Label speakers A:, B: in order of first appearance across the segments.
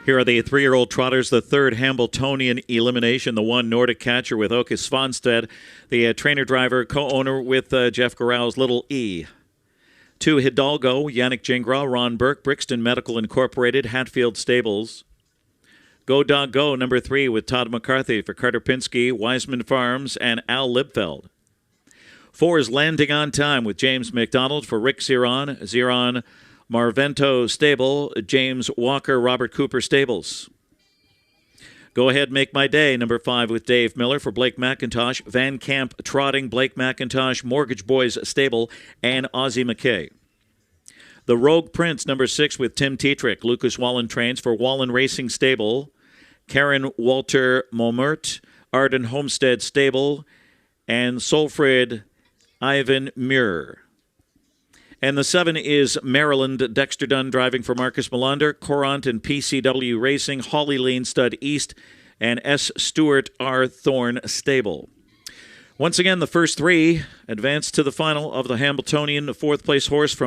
A: Here are the 3-year-old trotters, the third Hambletonian elimination, the one Nordic Catcher with Åke Svanstedt, the trainer-driver, co-owner with Jeff Garrow's Little E. 2 Hidalgo, Yannick Gingras, Ron Burke, Brixton Medical Incorporated, Hatfield Stables. Go Dog Go, number 3 with Todd McCarthy for Carter Pinsky, Wiseman Farms, and Al Libfeld. 4 is Landing on Time with James McDonald for Rick Ziron Marvento Stable, James Walker, Robert Cooper Stables. Go Ahead Make My Day, number 5 with Dave Miller for Blake McIntosh, Van Camp Trotting, Blake McIntosh, Mortgage Boys Stable, and Ozzie McKay. The Rogue Prince, number 6 with Tim Tetrick, Lucas Wallen trains for Wallen Racing Stable, Karen Walter Momert, Arden Homestead Stable, and Solfrid Ivan Muir. And the 7 is Maryland, Dexter Dunn driving for Marcus Melander, Courant and PCW Racing, Holly Lane Stud East, and S. Stewart R. Thorne Stable. Once again, the first 3 advance to the final of the Hambletonian, 4th place horse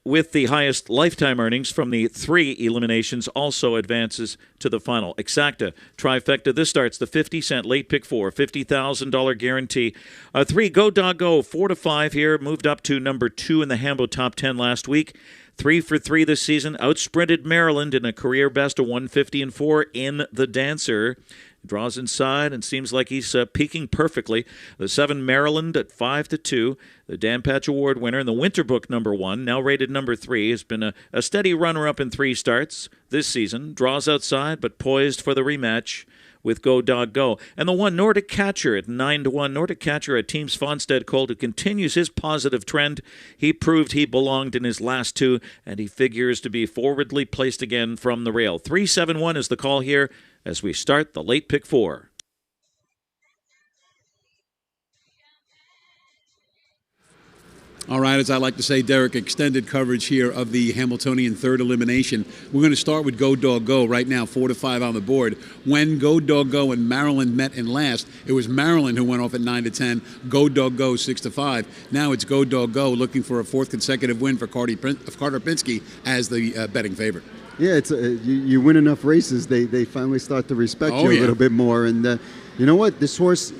A: with the highest lifetime earnings from the 3 eliminations also advances to the final. Exacta trifecta. This starts the 50-cent late pick 4, $50,000 guarantee. 3 Go Dog Go, 4 to 5 here, moved up to number 2 in the Hambo top 10 last week. 3 for 3 this season. Outsprinted Maryland in a career best of 150-4 in the Dancer. Draws inside and seems like he's peaking perfectly. The 7 Maryland at 5 to 2. The Dan Patch Award winner and the Winter Book number 1, now rated number 3, has been a steady runner-up in 3 starts this season. Draws outside but poised for the rematch with Go Dog Go. And the 1 Nordic Catcher at 9 to 1. Nordic Catcher at Team Svanstedt Colt, who continues his positive trend. He proved he belonged in his last 2, and he figures to be forwardly placed again from the rail. 3-7-1 is the call here as we start the late pick 4.
B: All right, as I like to say, Derek, extended coverage here of the Hambletonian 3rd elimination. We're going to start with Go Dog Go right now, 4 to 5 on the board. When Go Dog Go and Maryland met in last, it was Maryland who went off at 9 to 10. Go Dog Go 6 to 5. Now it's Go Dog Go looking for a 4th consecutive win for Carter Pinsky as the betting favorite.
C: Yeah, it's you win enough races, they finally start to respect you a little bit more. And you know what? This horse,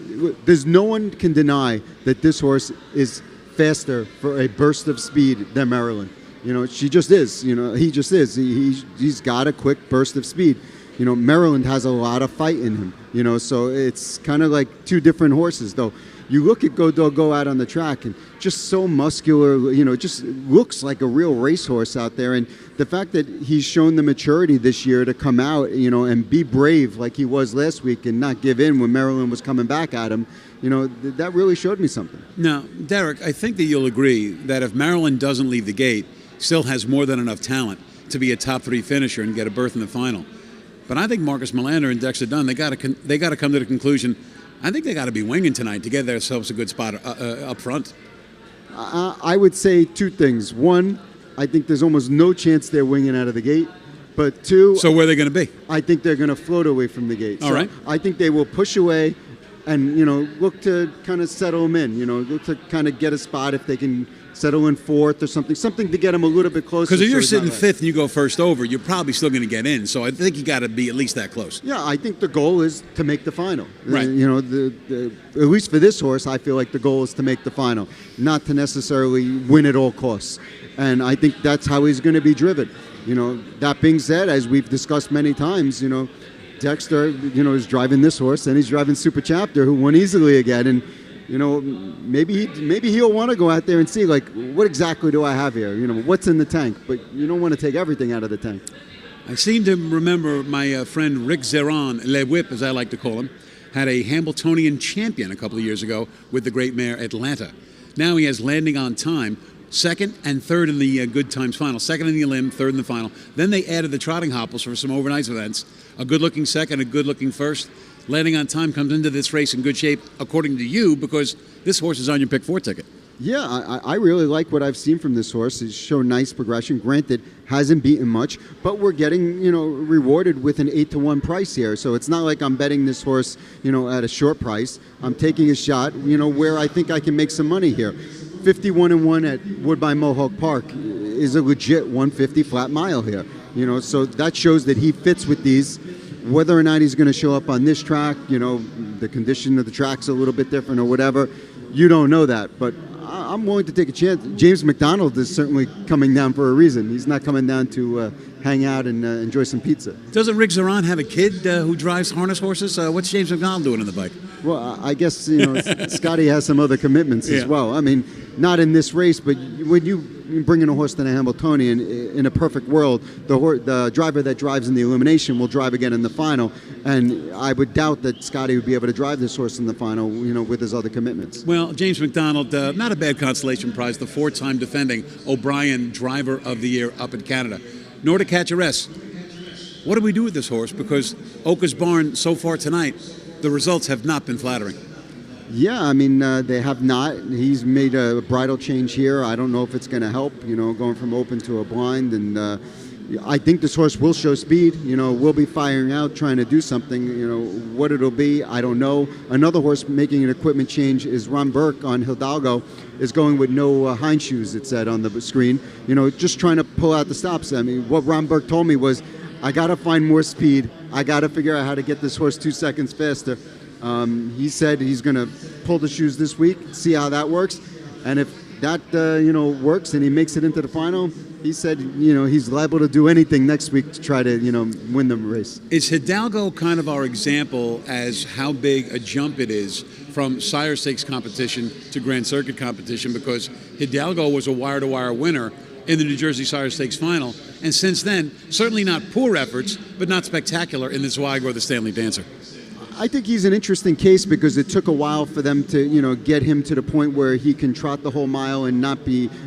C: there's no one can deny that this horse is faster for a burst of speed than Maryland. You know, she just is. You know, he just is. He's got a quick burst of speed. You know, Maryland has a lot of fight in him. You know, so it's kind of like 2 different horses, though. You look at Go Dog Go out on the track and just so muscular, you know, just looks like a real racehorse out there. And the fact that he's shown the maturity this year to come out, you know, and be brave like he was last week and not give in when Maryland was coming back at him, you know, that really showed me something.
B: Now, Derek, I think that you'll agree that if Maryland doesn't leave the gate, still has more than enough talent to be a top 3 finisher and get a berth in the final. But I think Marcus Melander and Dexter Dunn, they got to come to the conclusion, I think they got to be winging tonight to get themselves a good spot up front.
C: I would say 2 things. 1, I think there's almost no chance they're winging out of the gate. But 2,
B: so where are they going to be?
C: I think they're going to float away from the gate.
B: All right.
C: I think they will push away and, you know, look to kind of settle them in. You know, look to kind of get a spot if they can settle in 4th or something to get them a little bit closer.
B: Because if you're sitting 5th and you go first over, you're probably still going to get in. So I think you got to be at least that close.
C: Yeah, I think the goal is to make the final.
B: Right.
C: You know, at least for this horse, I feel like the goal is to make the final, not to necessarily win at all costs. And I think that's how he's going to be driven. You know, that being said, as we've discussed many times, you know, Dexter, you know, is driving this horse, and he's driving Super Chapter, who won easily again. And you know, maybe he'll want to go out there and see, like, what exactly do I have here? You know, what's in the tank? But you don't want to take everything out of the tank.
B: I seem to remember my friend Rick Ziron, Le Whip, as I like to call him, had a Hambletonian champion a couple of years ago with the great mare Atlanta. Now he has Landing on Time, 2nd and 3rd in the Good Times final, 2nd in the Elim, 3rd in the final. Then they added the Trotting Hopples for some overnight events. A good-looking 2nd, a good-looking 1st. Landing on Time comes into this race in good shape, according to you, because this horse is on your pick 4 ticket.
C: Yeah, I really like what I've seen from this horse. He's shown nice progression. Granted, hasn't beaten much, but we're getting, you know, rewarded with an 8 to 1 price here. So it's not like I'm betting this horse, you know, at a short price. I'm taking a shot, you know, where I think I can make some money here. 51-1 at Woodbine Mohawk Park is a legit 150 flat mile here. So that shows that he fits with these. Whether or not he's going to show up on this track, the condition of the track's a little bit different or whatever, you don't know that. But I'm willing to take a chance. James McDonald is certainly coming down for a reason. He's not coming down to hang out and enjoy some pizza.
B: Doesn't Rick Zeron have a kid who drives harness horses? What's James McDonald doing on the bike?
C: Well, I guess Scotty has some other commitments as well. I mean, not in this race, but when you bring in a horse to the Hambletonian, in a perfect world, the driver that drives in the elimination will drive again in the final. And I would doubt that Scotty would be able to drive this horse in the final, with his other commitments.
B: Well, James McDonald, not a bad consolation prize, the 4-time defending O'Brien Driver of the Year up in Canada. Nordic Catcheress, what do we do with this horse? Because Åke's barn so far tonight, the results have not been flattering.
C: Yeah, I mean, they have not. He's made a bridle change here. I don't know if it's going to help, going from open to a blind. And I think this horse will show speed. Will be firing out, trying to do something. What it'll be, I don't know. Another horse making an equipment change is Ron Burke on Hidalgo, is going with no hind shoes, it said on the screen. Just trying to pull out the stops. I mean, what Ron Burke told me was, I got to find more speed. I got to figure out how to get this horse 2 seconds faster. He said he's going to pull the shoes this week, see how that works. And if that, works and he makes it into the final, he said, he's liable to do anything next week to try to, win the race.
B: Is Hidalgo kind of our example as how big a jump it is from Sire Stakes competition to Grand Circuit competition? Because Hidalgo was a wire-to-wire winner in the New Jersey Sire Stakes final. And since then, certainly not poor efforts, but not spectacular in the Zweig or the Stanley Dancer.
C: I think he's an interesting case because it took a while for them to, get him to the point where he can trot the whole mile and not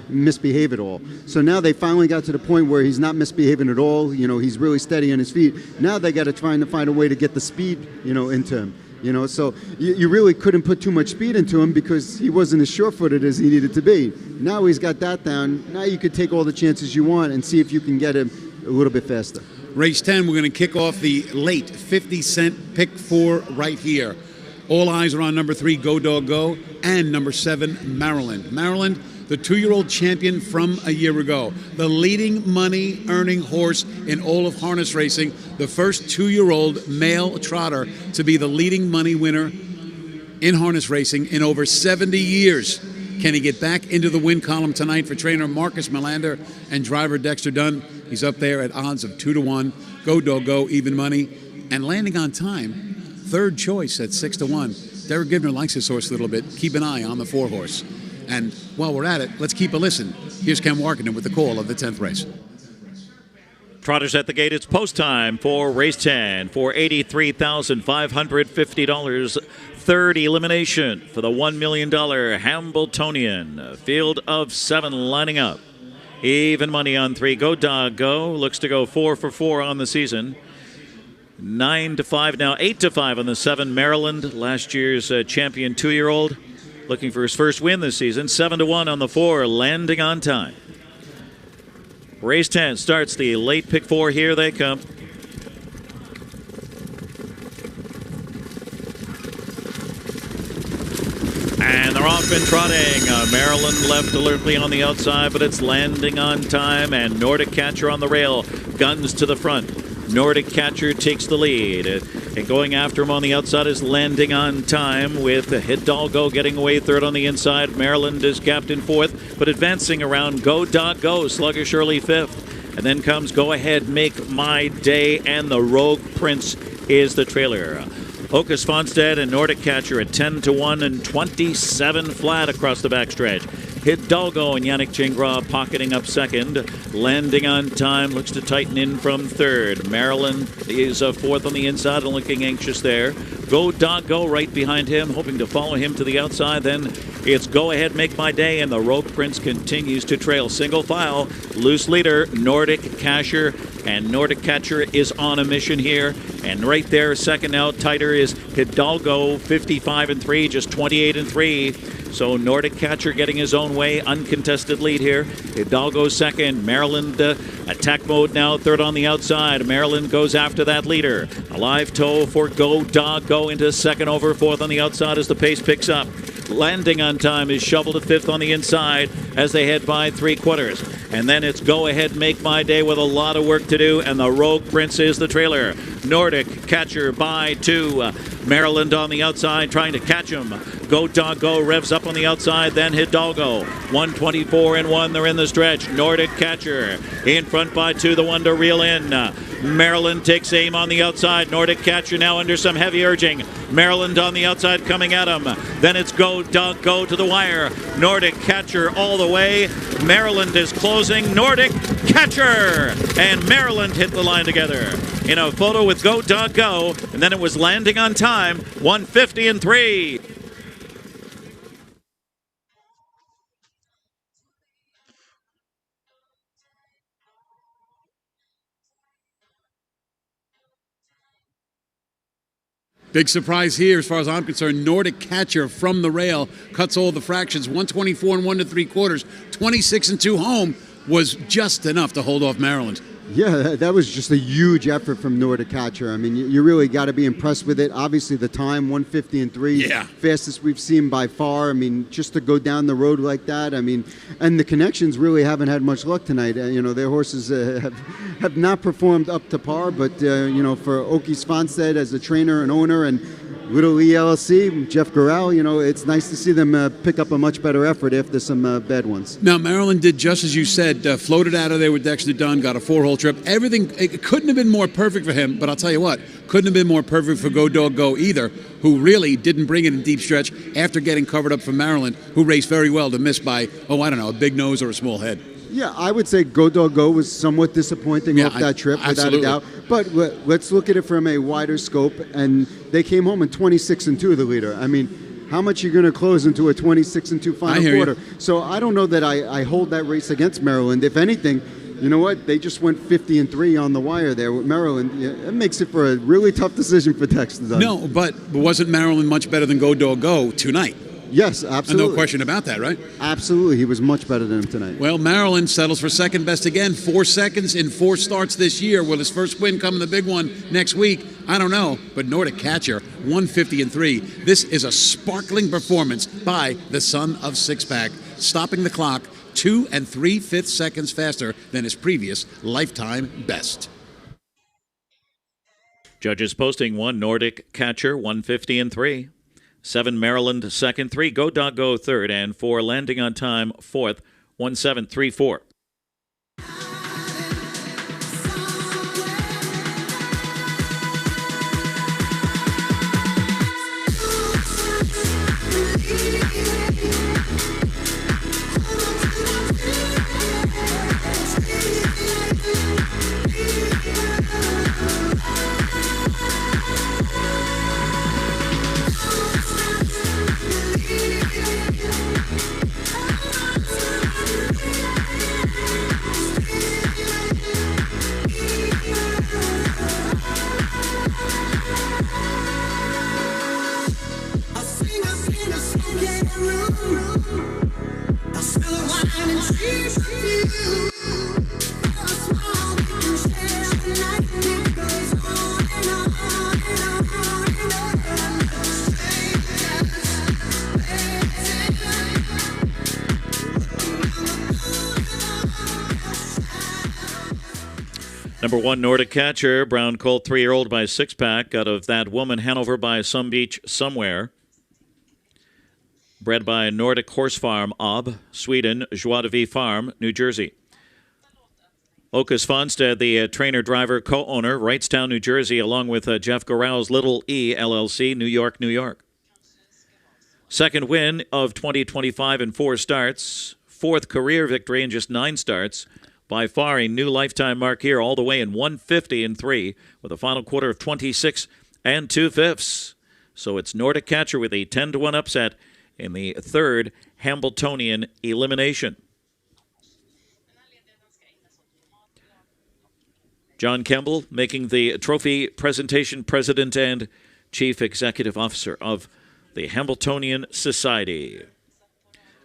C: misbehave at all. So now they finally got to the point where he's not misbehaving at all. He's really steady on his feet. Now they got to try to find a way to get the speed, into him. So you really couldn't put too much speed into him because he wasn't as sure-footed as he needed to be. Now he's got that down. Now you could take all the chances you want and see if you can get him a little bit faster.
B: Race 10, we're going to kick off the late 50-cent pick 4 right here. All eyes are on number 3, Go Dog Go, and number 7, Maryland. Maryland, the 2-year-old champion from a year ago. The leading money-earning horse in all of harness racing. The first 2-year-old male trotter to be the leading money winner in harness racing in over 70 years. Can he get back into the win column tonight for trainer Marcus Melander and driver Dexter Dunn? He's up there at odds of 2-1. Go Dog Go, even money. And landing on time, third choice at 6-1. Derek Gibner likes his horse a little bit. Keep an eye on the 4 horse. And while we're at it, let's keep a listen. Here's Ken Warkenden with the call of the 10th race.
A: Trotters at the gate. It's post time for race 10 for $83,550. Third elimination for the $1 million Hambletonian. A field of 7 lining up. Even money on 3. Go Dog Go. Looks to go 4 for 4 on the season. 9-5 now. 8-5 on the 7. Maryland, last year's champion 2-year-old. Looking for his first win this season. 7-1 on the 4. Landing on time. Race 10 starts the late pick 4. Here they come. And they're off and trotting. Maryland left alertly on the outside, but it's landing on time. And Nordic Catcher on the rail. Guns to the front. Nordic Catcher takes the lead. And going after him on the outside is Landing on Time with Hidalgo getting away third on the inside. Maryland is captain fourth, but advancing around Go Dog Go, sluggish early fifth. And then comes Go Ahead, Make My Day, and the Rogue Prince is the trailer. Åke, Svanstedt, and Nordic Catcher at 10-1 and 27 flat across the backstretch. Hidalgo and Yannick Gingras pocketing up second. Landing on Time looks to tighten in from third. Maryland is fourth on the inside and looking anxious there. Go Dog Go right behind him, hoping to follow him to the outside. Then it's Go Ahead, Make My Day, and the Rogue Prince continues to trail. Single file, loose leader, Nordic Catcher, and Nordic Catcher is on a mission here. And right there, second out, tighter is Hidalgo, 55-3, just 28-3. So Nordic Catcher getting his own way, uncontested lead here. Hidalgo second, Maryland attack mode now, third on the outside. Maryland goes after that leader. A live toe for Go Dog Go into second over, fourth on the outside as the pace picks up. Landing on Time is shoveled to fifth on the inside. as they head by 3/4. And then it's Go Ahead Make My Day with a lot of work to do, and the Rogue Prince is the trailer. Nordic Catcher by 2. Maryland on the outside trying to catch him. Go Dog Go revs up on the outside, then Hidalgo. 124 and 1, they're in the stretch. Nordic Catcher in front by 2, the one to reel in. Maryland takes aim on the outside. Nordic Catcher now under some heavy urging. Maryland on the outside coming at him. Then it's Go Dog Go to the wire. Nordic Catcher all the way. Maryland is closing. Nordic Catcher and Maryland hit the line together in a photo with Go Dog Go, and then it was landing on time. 150 and 3.
B: Big surprise here, as far as I'm concerned. Nordic Catcher from the rail cuts all the fractions. 124 and 1 3/4. 26 and 2 home was just enough to hold off Maryland.
C: Yeah, that was just a huge effort from Nordic Catcher. I mean, you really got to be impressed with it. Obviously, the time, 150 and 3,
B: yeah,
C: fastest we've seen by far. I mean, just to go down the road like that. I mean, and the connections really haven't had much luck tonight. You know, their horses have not performed up to par. But you know, for Åke Svanstedt as a trainer and owner, and Little ELC, Jeff Corral, you know, it's nice to see them pick up a much better effort after some bad ones.
B: Now, Maryland did just as you said, floated out of there with Dexter Dunn, got a 4-hole trip. Everything, it couldn't have been more perfect for him, but I'll tell you what, couldn't have been more perfect for Go Dog Go either, who really didn't bring it in deep stretch after getting covered up from Maryland, who raced very well to miss by, I don't know, a big nose or a small head.
C: Yeah, I would say Go Dog Go was somewhat disappointing off that trip, without a doubt. But let's look at it from a wider scope, and they came home in 26 and 2, the leader. I mean, how much are you going to close into a 26 and 2 final quarter? So I don't know that I hold that race against Maryland. If anything, you know what? They just went 50 and 3 on the wire there with Maryland. Yeah, it makes it for a really tough decision for Texas.
B: No, but wasn't Maryland much better than Go Dog Go tonight?
C: Yes, absolutely.
B: No question about that, right?
C: Absolutely. He was much better than him tonight.
B: Well, Maryland settles for second best again. 4 seconds in 4 starts this year. Will his first win come in the big one next week? I don't know. But Nordic Catcher, 150 and 3. This is a sparkling performance by the son of Six-Pack, stopping the clock 2 3/5 seconds faster than his previous lifetime best.
A: Judges posting 1 Nordic Catcher, 150 and 3. 7 Maryland second, 3 Go Dog Go third, and 4 landing on time fourth, 1734. Number 1 Nordic Catcher, Brown Colt 3-year-old by Six-Pack out of That Woman, Hanover by Some Beach Somewhere. Bred by Nordic Horse Farm, Ob, Sweden, Joie de Vie Farm, New Jersey. Åke Svanstedt, the trainer-driver, co-owner, Wrightstown, New Jersey, along with Jeff Corral's Little E, LLC, New York, New York. Second win of 2025 in 4 starts. 4th career victory in just 9 starts. By far a new lifetime mark here, all the way in 150 and 3, with a final quarter of 26 2/5. So it's Nordic Catcher with a 10-1 upset in the 3rd Hambletonian elimination. John Campbell making the trophy presentation, president and chief executive officer of the Hambletonian Society.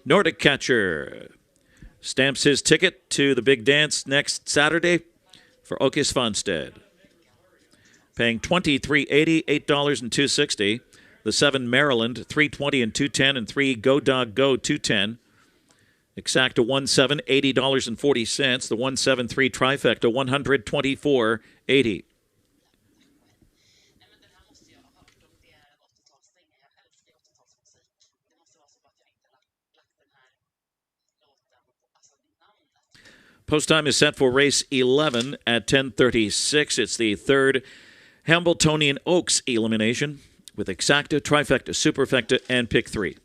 A: Nordic Catcher stamps his ticket to the big dance next Saturday for Åke Svanstedt. Paying $23.80, $8 and $2.60. The 7 Maryland, $3.20 and $2.10, and 3 Go Dog Go, $2.10. Exacta 1-7, $80.40. The 1-7-3 trifecta, $124.80. Post time is set for race 11 at 10:36. It's the third Hambletonian Oaks elimination with exacta, trifecta, superfecta, and pick 3.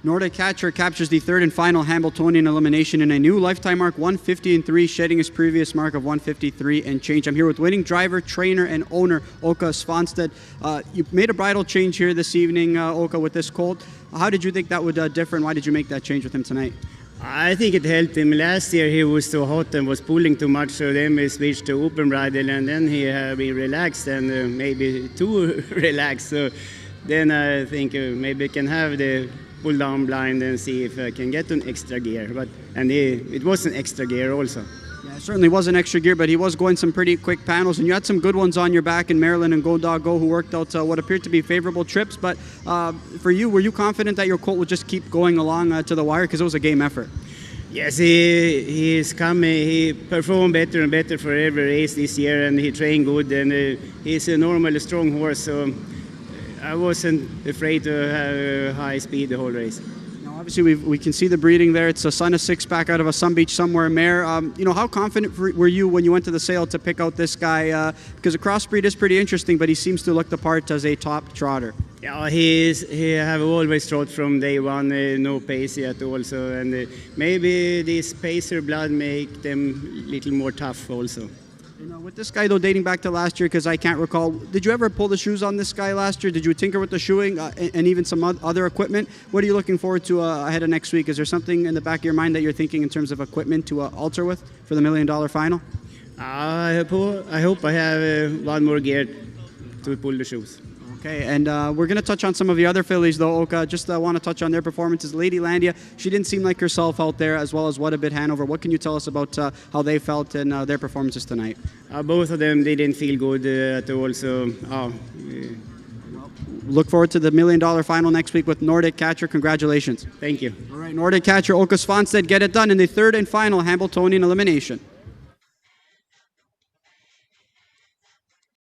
D: Nordic Catcher captures the third and final Hambletonian elimination in a new lifetime mark, 150-3, shedding his previous mark of 153 and change. I'm here with winning driver, trainer, and owner Åke Svanstedt. You made a bridle change here this evening, Åke, with this colt. How did you think that would differ, and why did you make that change with him tonight?
E: I think it helped him. Last year he was too hot and was pulling too much, so then we switched to open bridle, and then he been relaxed and maybe too relaxed. So then I think maybe we can have the pull down blind and see if I can get an extra gear. It was an extra gear also.
D: Yeah, it certainly was an extra gear, but he was going some pretty quick panels, and you had some good ones on your back in Maryland and Go Dog Go, who worked out what appeared to be favorable trips. But for you, were you confident that your colt would just keep going along to the wire, because it was a game effort?
E: Yes, he is coming. He performed better and better for every race this year, and he trained good, and he's a normally strong horse, so I wasn't afraid to have high speed the whole race.
D: Now, obviously, we can see the breeding there. It's a son of six-pack out of a Sun Beach somewhere mare. How confident were you when you went to the sale to pick out this guy? Because a crossbreed is pretty interesting, but he seems to look the part as a top trotter.
E: Yeah, he have always trot from day one, no pace at all. So, and maybe this pacer blood make them a little more tough also.
D: With this guy, though, dating back to last year, because I can't recall, did you ever pull the shoes on this guy last year? Did you tinker with the shoeing and even some other equipment? What are you looking forward to ahead of next week? Is there something in the back of your mind that you're thinking in terms of equipment to alter with for the $1 million final?
E: I hope I have one more gear to pull the shoes.
D: Okay, and we're going to touch on some of the other fillies, though, Åke. Just want to touch on their performances. Lady Landia, she didn't seem like herself out there, as well as What a Bit Hanover. What can you tell us about how they felt and their performances tonight?
E: Both of them, they didn't feel good at all, so...
D: Look forward to the $1 million final next week with Nordic Catcher. Congratulations.
E: Thank you.
D: All right, Nordic Catcher, Åke Svanstedt, get it done in the third and final Hambletonian elimination.